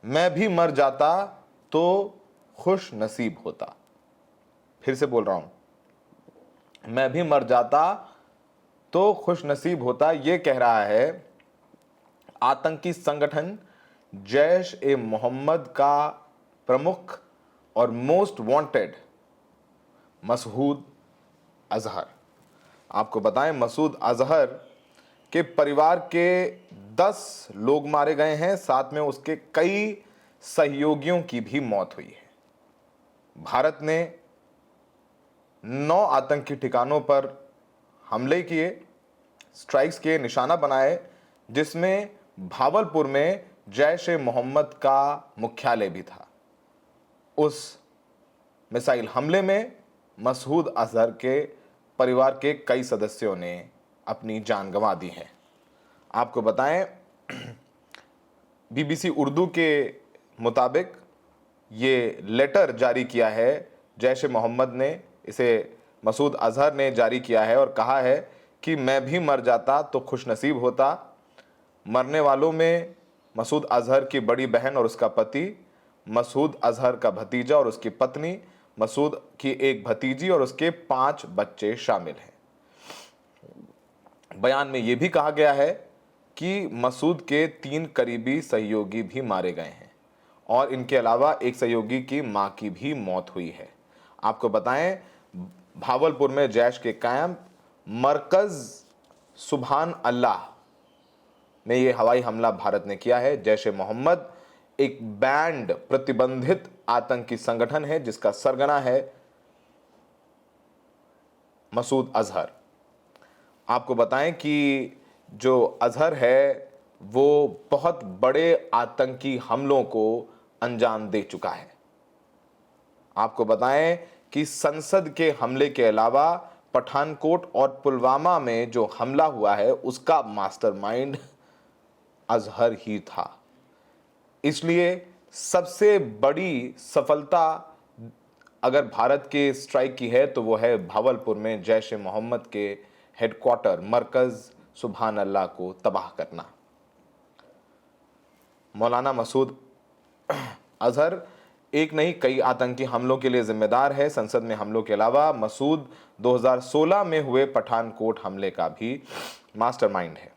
मैं भी मर जाता तो खुश नसीब होता। फिर से बोल रहा हूं, मैं भी मर जाता तो खुश नसीब होता। यह कह रहा है आतंकी संगठन जैश ए मोहम्मद का प्रमुख और मोस्ट वांटेड मसूद अजहर। आपको बताएं, मसूद अजहर के परिवार के 10 लोग मारे गए हैं, साथ में उसके कई सहयोगियों की भी मौत हुई है। भारत ने 9 आतंकी ठिकानों पर हमले किए, स्ट्राइक्स किए, निशाना बनाए, जिसमें भावलपुर में जैश ए मोहम्मद का मुख्यालय भी था। उस मिसाइल हमले में मसूद अजहर के परिवार के कई सदस्यों ने अपनी जान गंवा दी है। आपको बताएं, बीबीसी उर्दू के मुताबिक ये लेटर जारी किया है जैश ए मोहम्मद ने, इसे मसूद अजहर ने जारी किया है और कहा है कि मैं भी मर जाता तो खुश नसीब होता। मरने वालों में मसूद अजहर की बड़ी बहन और उसका पति, मसूद अजहर का भतीजा और उसकी पत्नी, मसूद की एक भतीजी और उसके 5 बच्चे शामिल हैं। बयान में यह भी कहा गया है कि मसूद के 3 करीबी सहयोगी भी मारे गए हैं और इनके अलावा एक सहयोगी की मां की भी मौत हुई है। आपको बताएं, भावलपुर में जैश के कायम मरकज सुभान अल्लाह में यह हवाई हमला भारत ने किया है। जैश ए मोहम्मद एक बैंड प्रतिबंधित आतंकी संगठन है जिसका सरगना है मसूद अजहर। आपको बताएं कि जो अजहर है वो बहुत बड़े आतंकी हमलों को अंजाम दे चुका है। आपको बताएं कि संसद के हमले के अलावा पठानकोट और पुलवामा में जो हमला हुआ है उसका मास्टरमाइंड अजहर ही था। इसलिए सबसे बड़ी सफलता अगर भारत के स्ट्राइक की है तो वो है भावलपुर में जैश ए मोहम्मद के हेडक्वार्टर मरकज सुभान अल्लाह को तबाह करना। मौलाना मसूद अजहर एक नहीं कई आतंकी हमलों के लिए जिम्मेदार है। संसद में हमलों के अलावा मसूद 2016 में हुए पठानकोट हमले का भी मास्टरमाइंड है।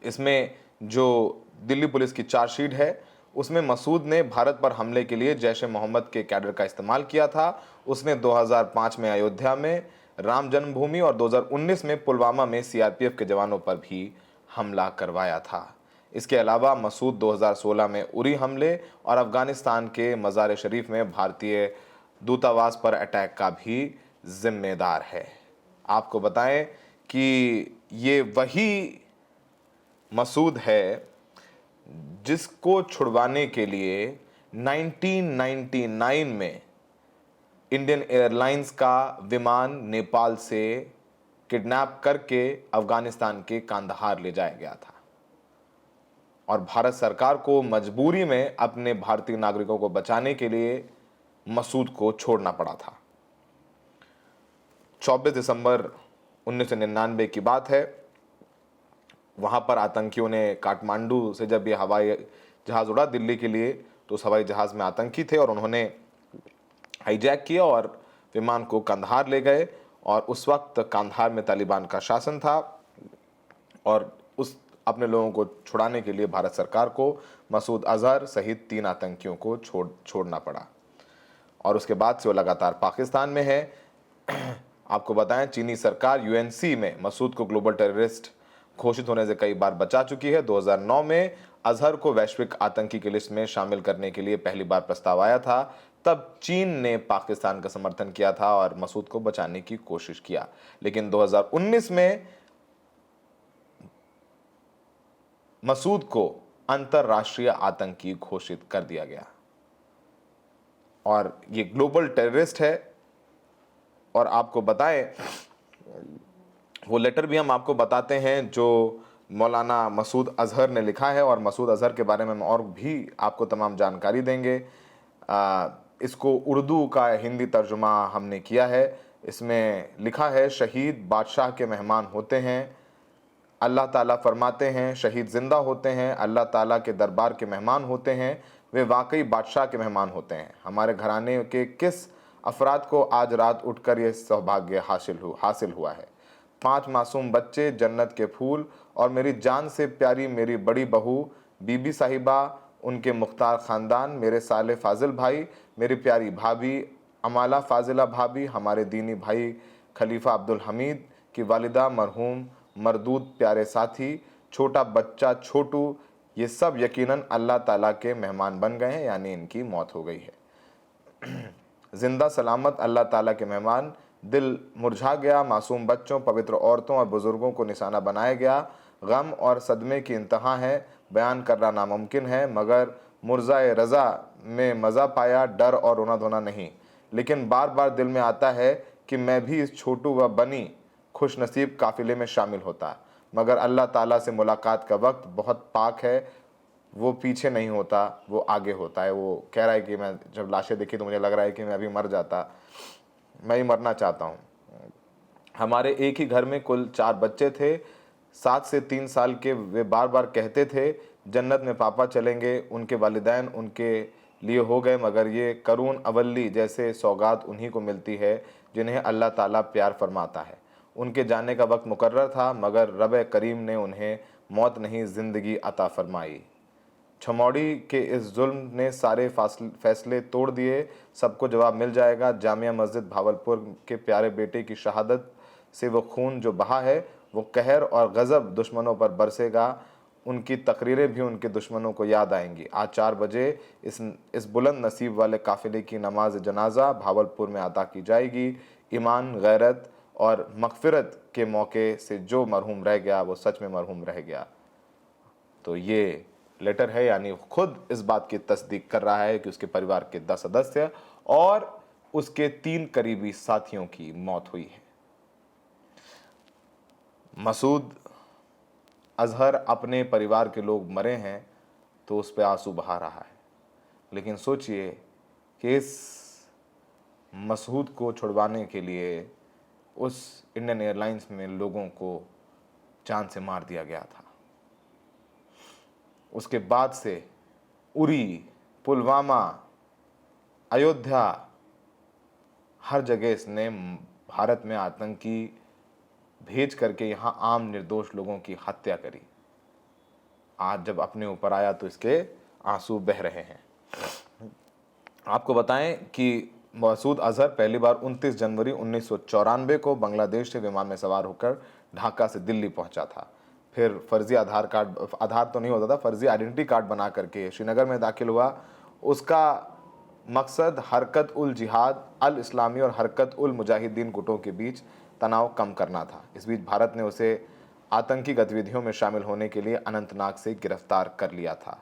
इसमें जो दिल्ली पुलिस की चार्जशीट है उसमें मसूद ने भारत पर हमले के लिए जैश ए मोहम्मद के कैडर का इस्तेमाल किया था। उसने 2005 में अयोध्या में राम जन्मभूमि और 2019 में पुलवामा में सीआरपीएफ के जवानों पर भी हमला करवाया था। इसके अलावा मसूद 2016 में उरी हमले और अफगानिस्तान के मज़ार शरीफ में भारतीय दूतावास पर अटैक का भी जिम्मेदार है। आपको बताएं कि ये वही मसूद है जिसको छुड़वाने के लिए 1999 में इंडियन एयरलाइंस का विमान नेपाल से किडनैप करके अफगानिस्तान के कांधार ले जाया गया था और भारत सरकार को मजबूरी में अपने भारतीय नागरिकों को बचाने के लिए मसूद को छोड़ना पड़ा था। 24 दिसंबर 1999 की बात है। वहाँ पर आतंकियों ने काठमांडू से जब ये हवाई जहाज़ उड़ा दिल्ली के लिए तो उस हवाई जहाज़ में आतंकी थे और उन्होंने हाईजैक किया और विमान को कंधार ले गए और उस वक्त कंधार में तालिबान का शासन था और उस अपने लोगों को छुड़ाने के लिए भारत सरकार को मसूद अजहर सहित 3 आतंकियों को छोड़ना पड़ा और उसके बाद से वो लगातार पाकिस्तान में है। आपको बताएं, चीनी सरकार यूएनसी में मसूद को ग्लोबल टेररिस्ट घोषित होने से कई बार बचा चुकी है। 2009 में अजहर को वैश्विक आतंकी की लिस्ट में शामिल करने के लिए पहली बार प्रस्ताव आया था। तब चीन ने पाकिस्तान का समर्थन किया था और मसूद को बचाने की कोशिश किया, लेकिन 2019 में मसूद को अंतरराष्ट्रीय आतंकी घोषित कर दिया गया और ये ग्लोबल टेररिस्ट है। और आपको बताएं, वो लेटर भी हम आपको बताते हैं जो मौलाना मसूद अजहर ने लिखा है और मसूद अजहर के बारे में हम और भी आपको तमाम जानकारी देंगे। इसको उर्दू का हिंदी तर्जुमा हमने किया है। इसमें लिखा है, शहीद बादशाह के मेहमान होते हैं, अल्लाह ताला फरमाते हैं शहीद ज़िंदा होते हैं, अल्लाह ताला के दरबार के मेहमान होते हैं, वे वाकई बादशाह के मेहमान होते हैं। हमारे घराने के किस अफराद को आज रात उठकर यह सौभाग्य हासिल हुआ है। 5 मासूम बच्चे, जन्नत के फूल और मेरी जान से प्यारी मेरी बड़ी बहू बीबी साहिबा, उनके मुख्तार ख़ानदान, मेरे साले फाजिल भाई, मेरी प्यारी भाभी अमाला फाजिला भाभी, हमारे दीनी भाई खलीफा अब्दुल हमीद की वालिदा मरहूम मरदूद प्यारे साथी, छोटा बच्चा छोटू, ये सब यकीनन अल्लाह ताला के मेहमान बन गए हैं, यानी इनकी मौत हो गई है। जिंदा सलामत अल्लाह ताला के मेहमान, दिल मुरझा गया, मासूम बच्चों, पवित्र औरतों और बुजुर्गों को निशाना बनाया गया। गम और सदमे की इंतहा है, बयान करना नामुमकिन है, मगर मुर्ज़ाए रज़ा में मज़ा पाया, डर और रोना धोना नहीं। लेकिन बार बार दिल में आता है कि मैं भी इस छोटू व बनी खुश नसीब काफ़िले में शामिल होता, मगर अल्लाह ताला से मुलाकात का वक्त बहुत पाक है, वो पीछे नहीं होता, वो आगे होता है। वो कह रहा है कि मैं जब लाशें देखी तो मुझे लग रहा है कि मैं अभी मर जाता, मैं ही मरना चाहता हूँ। हमारे एक ही घर में कुल 4 बच्चे थे, 7 से 3 साल के। वे बार बार कहते थे जन्नत में पापा चलेंगे। उनके वालिदैन उनके लिए हो गए, मगर ये करून अवल्ली जैसे सौगात उन्हीं को मिलती है जिन्हें अल्लाह ताला प्यार फरमाता है। उनके जाने का वक्त मुकर्रर था, मगर रब करीम ने उन्हें मौत नहीं ज़िंदगी अता फरमाई। छमौड़ी के इस जुल्म ने सारे फैसले तोड़ दिए, सबको जवाब मिल जाएगा। जामिया मस्जिद भावलपुर के प्यारे बेटे की शहादत से वो खून जो बहा है, वो कहर और गज़ब दुश्मनों पर बरसेगा। उनकी तकरीरें भी उनके दुश्मनों को याद आएंगी। आज 4 बजे इस बुलंद नसीब वाले काफ़िले की नमाज जनाजा भावलपुर में अदा की जाएगी। ईमान, गैरत और मग़फ़िरत के मौके से जो मरहूम रह गया वो सच में मरहूम रह गया। तो ये लेटर है, यानी खुद इस बात की तस्दीक कर रहा है कि उसके परिवार के 10 सदस्य और उसके 3 करीबी साथियों की मौत हुई है। मसूद अजहर अपने परिवार के लोग मरे हैं तो उस पर आंसू बहा रहा है, लेकिन सोचिए कि इस मसूद को छुड़वाने के लिए उस इंडियन एयरलाइंस में लोगों को जान से मार दिया गया था। उसके बाद से उरी, पुलवामा, अयोध्या, हर जगह इसने भारत में आतंकी भेज करके यहाँ आम निर्दोष लोगों की हत्या करी। आज जब अपने ऊपर आया तो इसके आंसू बह रहे हैं। आपको बताएं कि मसूद अजहर पहली बार 29 जनवरी 1994 को बांग्लादेश से विमान में सवार होकर ढाका से दिल्ली पहुंचा था। फिर फर्जी आधार तो नहीं होता था, फर्जी आइडेंटिटी कार्ड बना करके श्रीनगर में दाखिल हुआ। उसका मकसद हरकत उल जिहाद अल इस्लामी और हरकत उल मुजाहिदीन गुटों के बीच तनाव कम करना था। इस बीच भारत ने उसे आतंकी गतिविधियों में शामिल होने के लिए अनंतनाग से गिरफ्तार कर लिया था।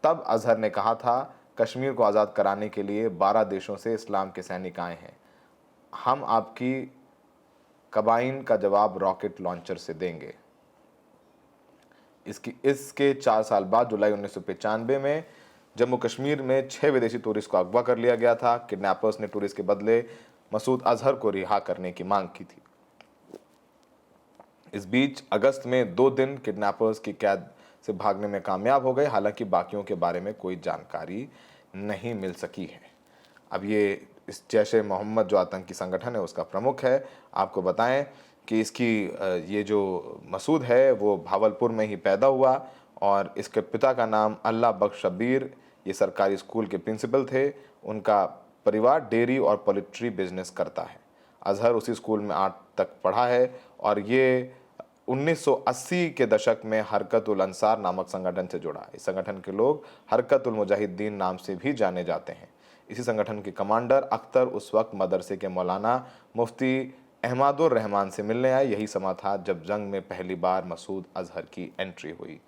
तब अजहर ने कहा था कश्मीर को आज़ाद कराने के लिए 12 देशों से इस्लाम के सैनिक आए हैं, हम आपकी कबाइन का जवाब रॉकेट लॉन्चर से देंगे। इसके 4 साल बाद जुलाई 1995 में जम्मू कश्मीर में 6 विदेशी टूरिस्ट को अगवा कर लिया गया था। किडनैपर्स ने टूरिस्ट के बदले मसूद अजहर को रिहा करने की मांग की थी। इस बीच अगस्त में 2 दिन किडनैपर्स की कैद से भागने में कामयाब हो गए, हालांकि बाकियों के बारे में कोई जानकारी नहीं मिल सकी है। अब ये इस जैश-ए मोहम्मद जो आतंकी संगठन है उसका प्रमुख है। आपको बताएं कि इसकी ये जो मसूद है वो भावलपुर में ही पैदा हुआ और इसके पिता का नाम अल्लाह बख्श शब्बीर, ये सरकारी स्कूल के प्रिंसिपल थे। उनका परिवार डेयरी और पोल्ट्री बिजनेस करता है। अजहर उसी स्कूल में 8 तक पढ़ा है और ये 1980 के दशक में हरकत उल अंसार नामक संगठन से जुड़ा। इस संगठन के लोग हरकत उल मुजाहिदीन नाम से भी जाने जाते हैं। इसी संगठन के कमांडर अख्तर उस वक्त मदरसे के मौलाना मुफ्ती अहमदुर रहमान से मिलने आए। यही समय था जब जंग में पहली बार मसूद अजहर की एंट्री हुई।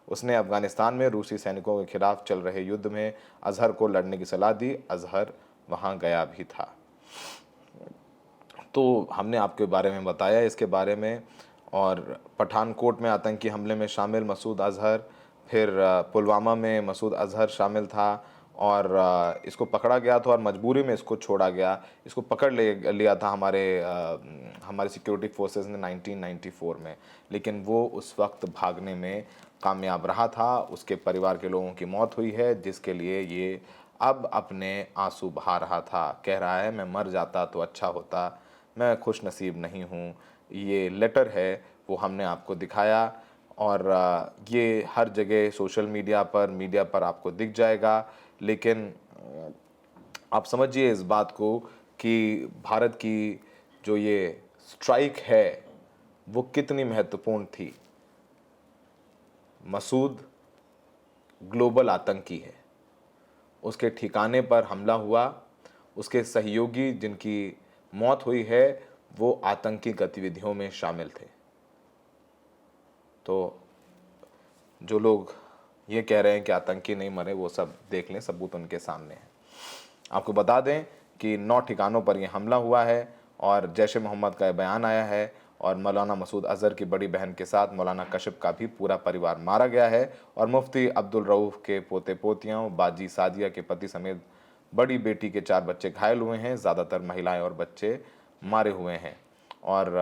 उसने अफगानिस्तान में रूसी सैनिकों के खिलाफ चल रहे युद्ध में अजहर को लड़ने की सलाह दी। अजहर वहाँ गया भी था। तो हमने आपके बारे में बताया इसके बारे में, और पठानकोट में आतंकी हमले में शामिल मसूद अजहर, फिर पुलवामा में मसूद अजहर शामिल था, और इसको पकड़ा गया था और मजबूरी में इसको छोड़ा गया। इसको पकड़ लिया था हमारे सिक्योरिटी फोर्सेस ने 1994 में, लेकिन वो उस वक्त भागने में कामयाब रहा था। उसके परिवार के लोगों की मौत हुई है, जिसके लिए ये अब अपने आंसू बहा रहा था। कह रहा है, मैं मर जाता तो अच्छा होता, मैं खुश नसीब नहीं हूँ। ये लेटर है, वो हमने आपको दिखाया और ये हर जगह सोशल मीडिया पर आपको दिख जाएगा। लेकिन आप समझिए इस बात को कि भारत की जो ये स्ट्राइक है वो कितनी महत्वपूर्ण थी। मसूद ग्लोबल आतंकी है, उसके ठिकाने पर हमला हुआ, उसके सहयोगी जिनकी मौत हुई है वो आतंकी गतिविधियों में शामिल थे। तो जो लोग ये कह रहे हैं कि आतंकी नहीं मरे, वो सब देख लें, सबूत उनके सामने है। आपको बता दें कि 9 ठिकानों पर यह हमला हुआ है और जैश ए मोहम्मद का बयान आया है और मौलाना मसूद अजहर की बड़ी बहन के साथ मौलाना कश्यप का भी पूरा परिवार मारा गया है और मुफ्ती अब्दुल रऊफ के पोते पोतियों, बाजी सादिया के पति समेत बड़ी बेटी के 4 बच्चे घायल हुए हैं। ज़्यादातर महिलाएं और बच्चे मारे हुए हैं और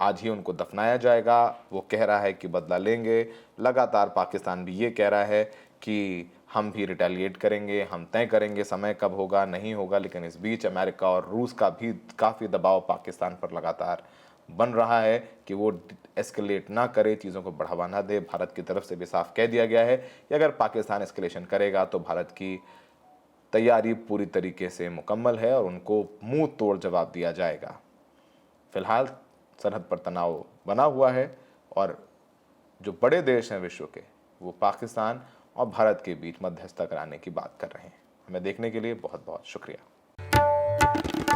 आज ही उनको दफनाया जाएगा। वो कह रहा है कि बदला लेंगे। लगातार पाकिस्तान भी ये कह रहा है कि हम भी रिटेलिएट करेंगे, हम तय करेंगे समय कब होगा नहीं होगा। लेकिन इस बीच अमेरिका और रूस का भी काफ़ी दबाव पाकिस्तान पर लगातार बन रहा है कि वो एस्केलेट ना करे, चीज़ों को बढ़ावा ना दे। भारत की तरफ से भी साफ कह दिया गया है कि अगर पाकिस्तान एस्केलेशन करेगा तो भारत की तैयारी पूरी तरीके से मुकम्मल है और उनको मुंह तोड़ जवाब दिया जाएगा। फिलहाल सरहद पर तनाव बना हुआ है और जो बड़े देश हैं विश्व के, वो पाकिस्तान और भारत के बीच मध्यस्थता कराने की बात कर रहे हैं। हमें देखने के लिए बहुत बहुत शुक्रिया।